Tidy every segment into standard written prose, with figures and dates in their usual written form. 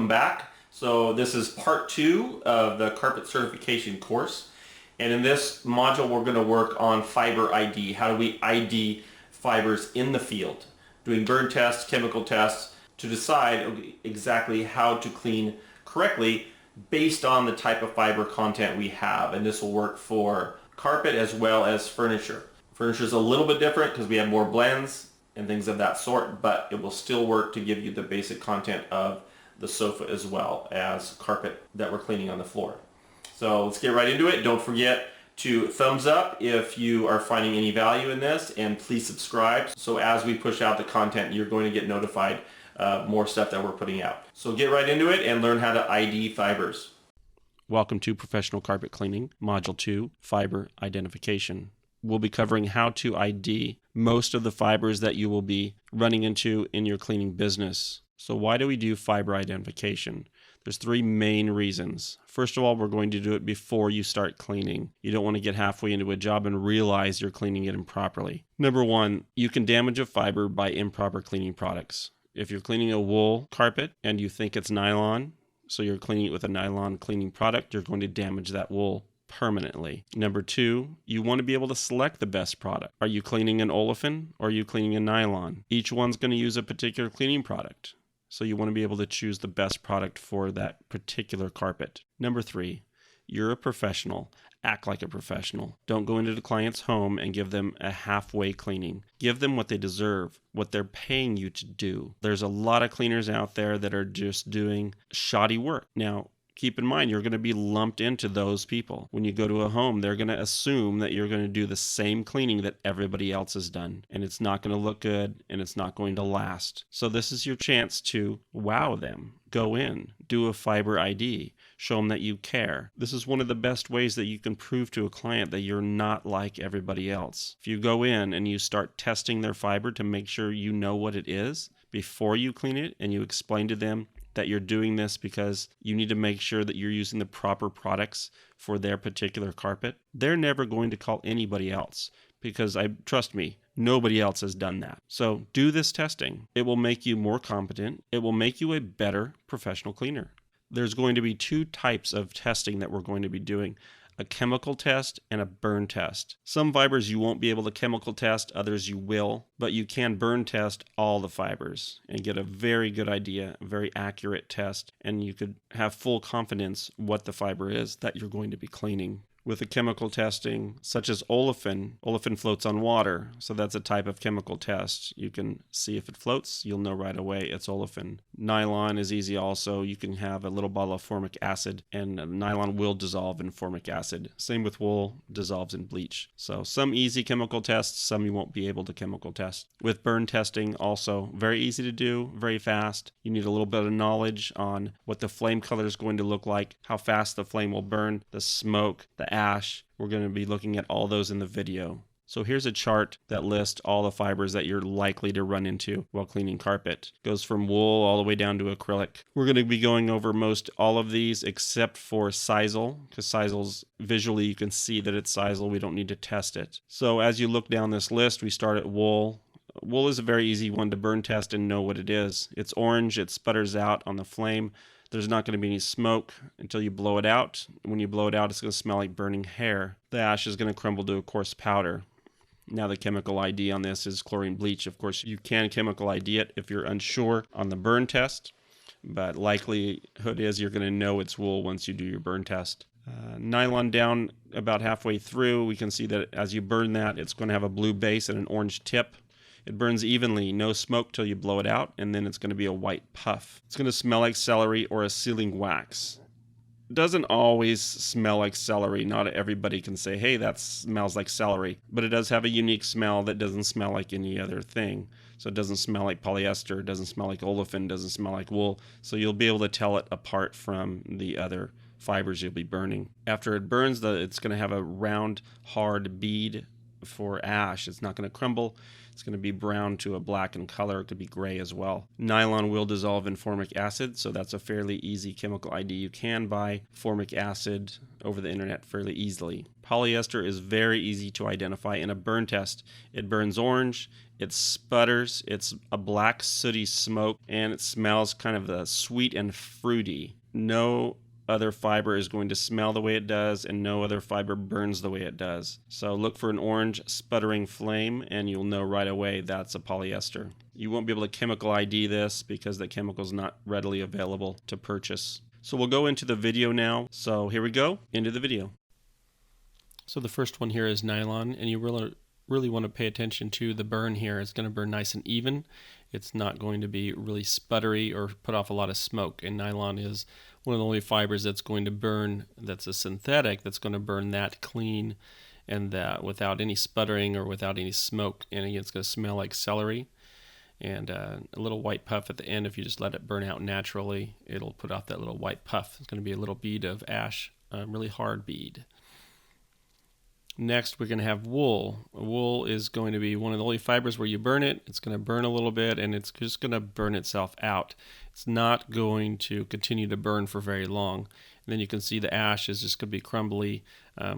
back. So this is part 2 of the carpet certification course. And in this module, we're going to work on fiber ID. How do we ID fibers in the field? Doing burn tests, chemical tests to decide exactly how to clean correctly based on the type of fiber content we have. And this will work for carpet as well as furniture. Furniture is a little bit different because we have more blends and things of that sort, but it will still work to give you the basic content of the sofa as well as carpet that we're cleaning on the floor. So let's get right into it. Don't forget to thumbs up if you are finding any value in this, and please subscribe. So as we push out the content, you're going to get notified more stuff that we're putting out. So get right into it and learn how to ID fibers. Welcome to Professional Carpet Cleaning, Module 2, Fiber Identification. We'll be covering how to ID most of the fibers that you will be running into in your cleaning business. So why do we do fiber identification? There's 3 main reasons. First of all, we're going to do it before you start cleaning. You don't want to get halfway into a job and realize you're cleaning it improperly. Number 1, you can damage a fiber by improper cleaning products. If you're cleaning a wool carpet and you think it's nylon, so you're cleaning it with a nylon cleaning product, you're going to damage that wool permanently. Number 2, you want to be able to select the best product. Are you cleaning an olefin or are you cleaning a nylon? Each one's going to use a particular cleaning product. So you want to be able to choose the best product for that particular carpet. Number 3, you're a professional. Act like a professional. Don't go into the client's home and give them a halfway cleaning. Give them what they deserve, what they're paying you to do. There's a lot of cleaners out there that are just doing shoddy work. Now, keep in mind, you're going to be lumped into those people. When you go to a home, they're going to assume that you're going to do the same cleaning that everybody else has done. And it's not going to look good and it's not going to last. So this is your chance to wow them. Go in, do a fiber ID, show them that you care. This is one of the best ways that you can prove to a client that you're not like everybody else. If you go in and you start testing their fiber to make sure you know what it is before you clean it, and you explain to them that you're doing this because you need to make sure that you're using the proper products for their particular carpet, they're never going to call anybody else because trust me, nobody else has done that. So do this testing. It will make you more competent. It will make you a better professional cleaner. There's going to be 2 types of testing that we're going to be doing. A chemical test and a burn test. Some fibers you won't be able to chemical test, others you will, but you can burn test all the fibers and get a very good idea, a very accurate test, and you could have full confidence what the fiber is that you're going to be cleaning. With a chemical testing, such as olefin floats on water, so that's a type of chemical test. You can see if it floats, you'll know right away it's olefin. Nylon is easy also. You can have a little bottle of formic acid, and nylon will dissolve in formic acid. Same with wool, dissolves in bleach. So some easy chemical tests, some you won't be able to chemical test. With burn testing, also very easy to do, very fast. You need a little bit of knowledge on what the flame color is going to look like, how fast the flame will burn, the smoke, the ash. We're going to be looking at all those in the video. So here's a chart that lists all the fibers that you're likely to run into while cleaning carpet. It goes from wool all the way down to acrylic. We're going to be going over most all of these except for sisal, because sisal's visually you can see that it's sisal. We don't need to test it. So as you look down this list, we start at wool. Wool is a very easy one to burn test and know what it is. It's orange, it sputters out on the flame. There's not going to be any smoke until you blow it out. When you blow it out, it's going to smell like burning hair. The ash is going to crumble to a coarse powder. Now the chemical ID on this is chlorine bleach. Of course, you can chemical ID it if you're unsure on the burn test, but likelihood is you're going to know it's wool once you do your burn test. Nylon down about halfway through, we can see that as you burn that, it's going to have a blue base and an orange tip. It burns evenly, no smoke till you blow it out, and then it's going to be a white puff. It's going to smell like celery or a sealing wax. It doesn't always smell like celery. Not everybody can say, hey, that smells like celery. But it does have a unique smell that doesn't smell like any other thing. So it doesn't smell like polyester, it doesn't smell like olefin, doesn't smell like wool. So you'll be able to tell it apart from the other fibers you'll be burning. After it burns, it's going to have a round, hard bead for ash. It's not going to crumble. It's going to be brown to a black in color. It could be gray as well. Nylon will dissolve in formic acid, so that's a fairly easy chemical ID. You can buy formic acid over the internet fairly easily. Polyester is very easy to identify in a burn test. It burns orange, it sputters, it's a black sooty smoke, and it smells kind of sweet and fruity. No other fiber is going to smell the way it does, and no other fiber burns the way it does. So look for an orange sputtering flame and you'll know right away that's a polyester. You won't be able to chemical ID this because the chemical is not readily available to purchase. So we'll go into the video now. So here we go, into the video. So the first one here is nylon, and you really want to pay attention to the burn here. It's going to burn nice and even. It's not going to be really sputtery or put off a lot of smoke. And nylon is one of the only fibers that's going to burn, that's a synthetic, that's going to burn that clean and that without any sputtering or without any smoke. And again, it's going to smell like celery. And a little white puff at the end, if you just let it burn out naturally, it'll put off that little white puff. It's going to be a little bead of ash, a really hard bead. Next, we're going to have wool. Wool is going to be one of the only fibers where you burn it. It's going to burn a little bit, and it's just going to burn itself out. It's not going to continue to burn for very long. And then you can see the ash is just going to be crumbly,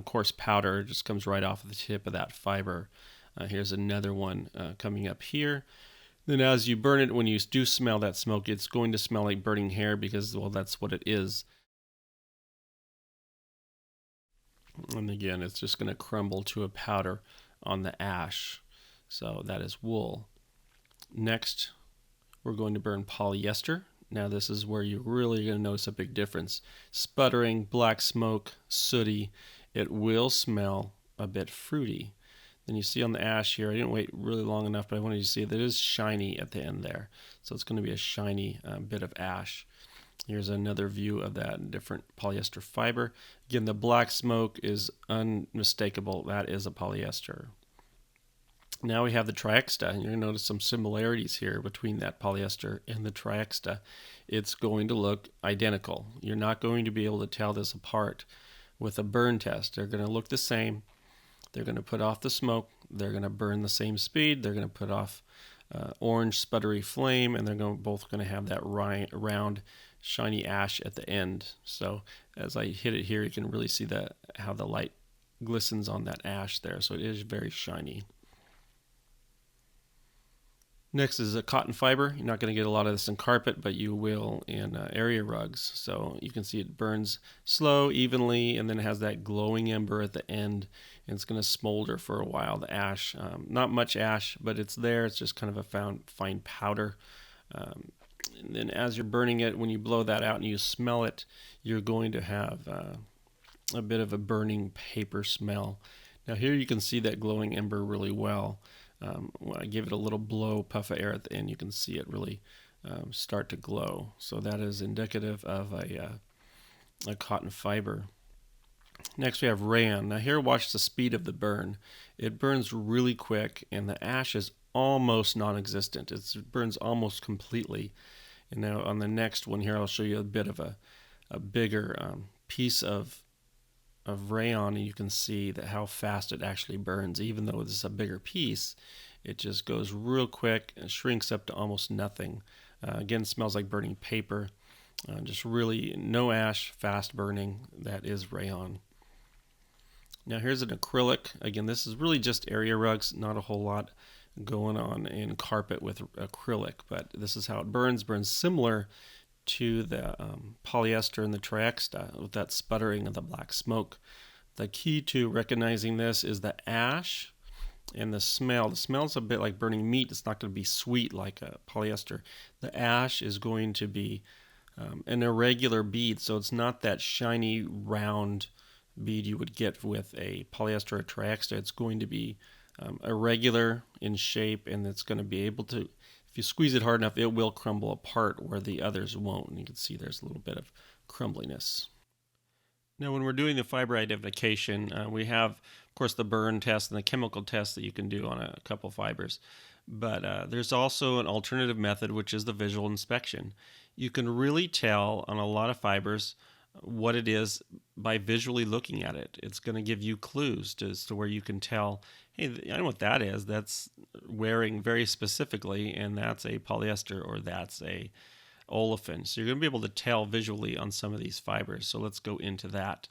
coarse powder. It just comes right off the tip of that fiber. Here's another one coming up here. Then as you burn it, when you do smell that smoke, it's going to smell like burning hair because, well, that's what it is. And again, it's just going to crumble to a powder on the ash. So that is wool. Next, we're going to burn polyester. Now this is where you're really going to notice a big difference. Sputtering, black smoke, sooty. It will smell a bit fruity. Then you see on the ash here, I didn't wait really long enough, but I wanted you to see that it is shiny at the end there. So it's going to be a shiny bit of ash. Here's another view of that different polyester fiber. Again, the black smoke is unmistakable. That is a polyester. Now we have the Triexta, and you're going to notice some similarities here between that polyester and the Triexta. It's going to look identical. You're not going to be able to tell this apart with a burn test. They're going to look the same. They're going to put off the smoke. They're going to burn the same speed. They're going to put off orange sputtery flame, and they're both going to have that round shiny ash at the end. So as I hit it here, you can really see how the light glistens on that ash there. So it is very shiny. Next is a cotton fiber. You're not going to get a lot of this in carpet, but you will in area rugs. So you can see it burns slow, evenly, and then it has that glowing ember at the end, and it's going to smolder for a while, the ash. Not much ash, but it's there. It's just kind of a fine powder. And then as you're burning it, when you blow that out and you smell it, you're going to have a bit of a burning paper smell. Now here you can see that glowing ember really well. When I give it a little blow, puff of air at the end, you can see it really start to glow. So that is indicative of a cotton fiber. Next we have rayon. Now here, watch the speed of the burn. It burns really quick, and the ash is almost non-existent. It burns almost completely. And now on the next one here, I'll show you a bit of a bigger piece of rayon, and you can see that how fast it actually burns. Even though this is a bigger piece, it just goes real quick and shrinks up to almost nothing. Again, smells like burning paper. Just really no ash, fast burning. That is rayon. Now here's an acrylic. Again, this is really just area rugs, not a whole lot going on in carpet with acrylic, but this is how it burns. Burns similar to the polyester and the Triexta with that sputtering of the black smoke. The key to recognizing this is the ash and the smell. The smell's a bit like burning meat. It's not going to be sweet like a polyester. The ash is going to be an irregular bead, so it's not that shiny round bead you would get with a polyester or Triexta. It's going to be irregular in shape, and it's going to be able to, if you squeeze it hard enough, it will crumble apart where the others won't. And you can see there's a little bit of crumbliness. Now when we're doing the fiber identification, we have, of course, the burn test and the chemical test that you can do on a couple fibers. But there's also an alternative method, which is the visual inspection. You can really tell on a lot of fibers what it is by visually looking at it. It's going to give you clues as to where you can tell, hey, I know what that is. That's wearing very specifically, and that's a polyester or that's a olefin. So you're going to be able to tell visually on some of these fibers. So let's go into that.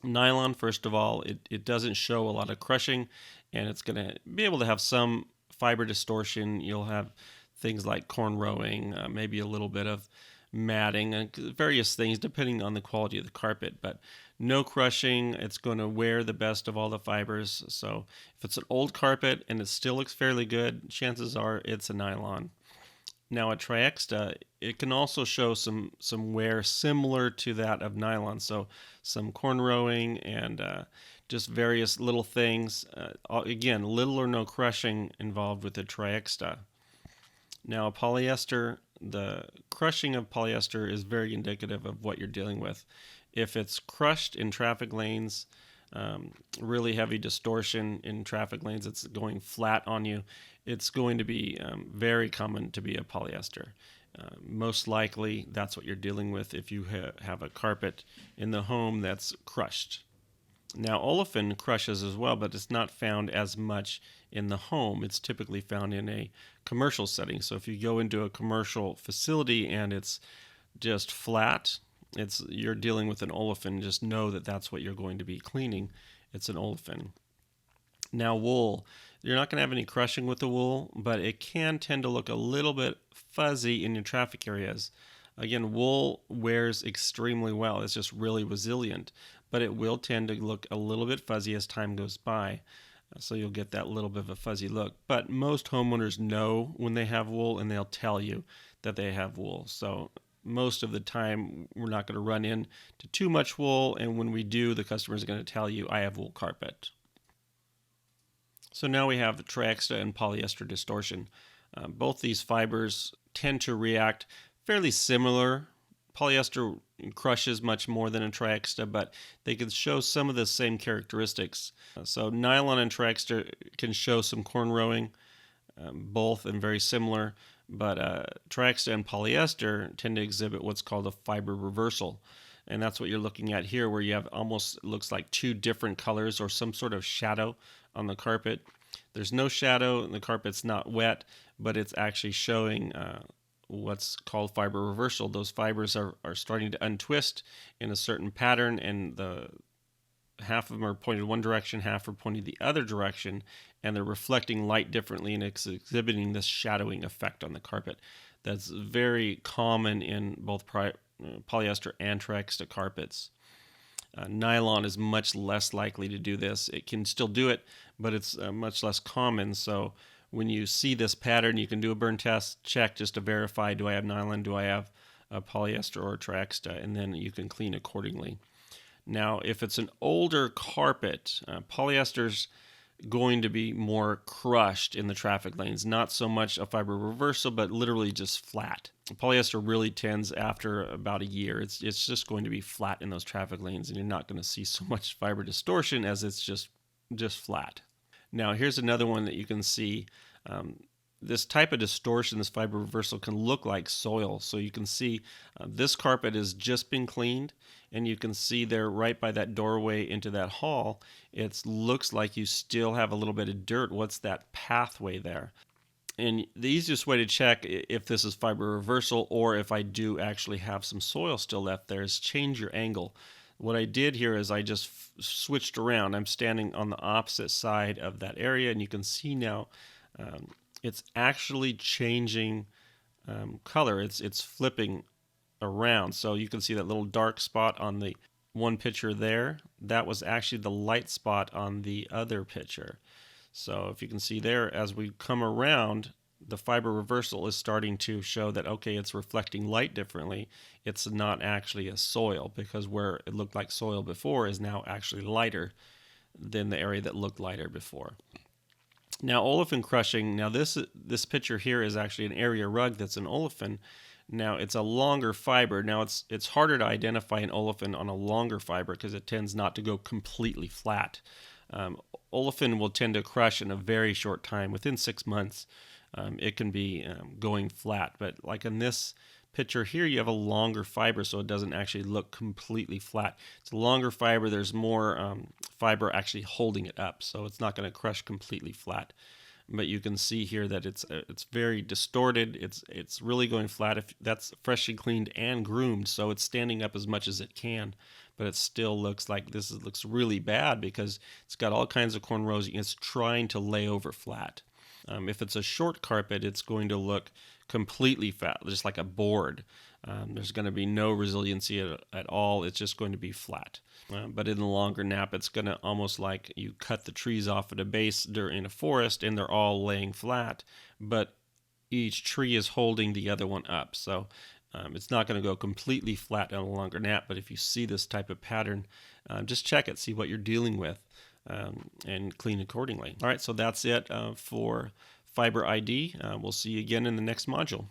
Nylon, first of all, it doesn't show a lot of crushing, and it's going to be able to have some fiber distortion. You'll have things like cornrowing, maybe a little bit of matting, and various things depending on the quality of the carpet, but no crushing. It's going to wear the best of all the fibers. So if it's an old carpet and it still looks fairly good, chances are it's a nylon. Now a Triexta, it can also show some wear similar to that of nylon, so some cornrowing and just various little things. Again, little or no crushing involved with the Triexta. Now, polyester, the crushing of polyester is very indicative of what you're dealing with. If it's crushed in traffic lanes, really heavy distortion in traffic lanes, it's going flat on you, it's going to be very common to be a polyester. Most likely, that's what you're dealing with if you have a carpet in the home that's crushed. Now, olefin crushes as well, but it's not found as much in the home. It's typically found in a commercial setting. So if you go into a commercial facility and it's just flat, you're dealing with an olefin. Just know that that's what you're going to be cleaning. It's an olefin. Now, wool. You're not going to have any crushing with the wool, but it can tend to look a little bit fuzzy in your traffic areas. Again, wool wears extremely well. It's just really resilient, but it will tend to look a little bit fuzzy as time goes by. So you'll get that little bit of a fuzzy look. But most homeowners know when they have wool, and they'll tell you that they have wool. So most of the time, we're not going to run into too much wool, and when we do, the customer is going to tell you, I have wool carpet. So now we have Triexta and polyester distortion. Both these fibers tend to react fairly similar. Polyester crushes much more than a Triexta, but they can show some of the same characteristics. So nylon and Triexta can show some cornrowing, both and very similar, but Triexta and polyester tend to exhibit what's called a fiber reversal. And that's what you're looking at here, where you have almost looks like two different colors or some sort of shadow on the carpet. There's no shadow, and the carpet's not wet, but it's actually showing what's called fiber reversal. Those fibers are starting to untwist in a certain pattern, and the half of them are pointed one direction, half are pointed the other direction, and they're reflecting light differently, and it's exhibiting this shadowing effect on the carpet. That's very common in both polyester and Triexta carpets. Nylon is much less likely to do this. It can still do it, but it's much less common. So when you see this pattern, you can do a burn test, check just to verify, do I have nylon, do I have a polyester or a Triexta, and then you can clean accordingly. Now, if it's an older carpet, polyester's going to be more crushed in the traffic lanes, not so much a fiber reversal, but literally just flat. Polyester really tends after about a year. It's just going to be flat in those traffic lanes, and you're not going to see so much fiber distortion as it's just flat. Now, here's another one that you can see. This type of distortion, this fiber reversal, can look like soil. So you can see this carpet has just been cleaned, and you can see there right by that doorway into that hall, it looks like you still have a little bit of dirt. What's that pathway there? And the easiest way to check if this is fiber reversal or if I do actually have some soil still left there is change your angle. What I did here is I just switched around. I'm standing on the opposite side of that area, and you can see now it's actually changing color. It's flipping around. So you can see that little dark spot on the one picture there. That was actually the light spot on the other picture. So if you can see there, as we come around, the fiber reversal is starting to show that, okay, it's reflecting light differently. It's not actually a soil, because where it looked like soil before is now actually lighter than the area that looked lighter before. Now, olefin crushing. Now, this picture here is actually an area rug that's an olefin. Now, it's a longer fiber. Now, it's harder to identify an olefin on a longer fiber because it tends not to go completely flat. Olefin will tend to crush in a very short time. Within 6 months, it can be going flat. But like in this picture here, you have a longer fiber, so it doesn't actually look completely flat. It's a longer fiber. There's more fiber actually holding it up, so it's not going to crush completely flat. But you can see here that it's very distorted. It's really going flat. If that's freshly cleaned and groomed, so it's standing up as much as it can. But it still looks like looks really bad because it's got all kinds of cornrows. It's trying to lay over flat. If it's a short carpet, it's going to look completely flat, just like a board. There's going to be no resiliency at all. It's just going to be flat. But in the longer nap, it's going to almost like you cut the trees off at a base in a forest and they're all laying flat, but each tree is holding the other one up. So it's not going to go completely flat on a longer nap, but if you see this type of pattern, just check it, see what you're dealing with, and clean accordingly. All right, so that's it for Fiber ID. We'll see you again in the next module.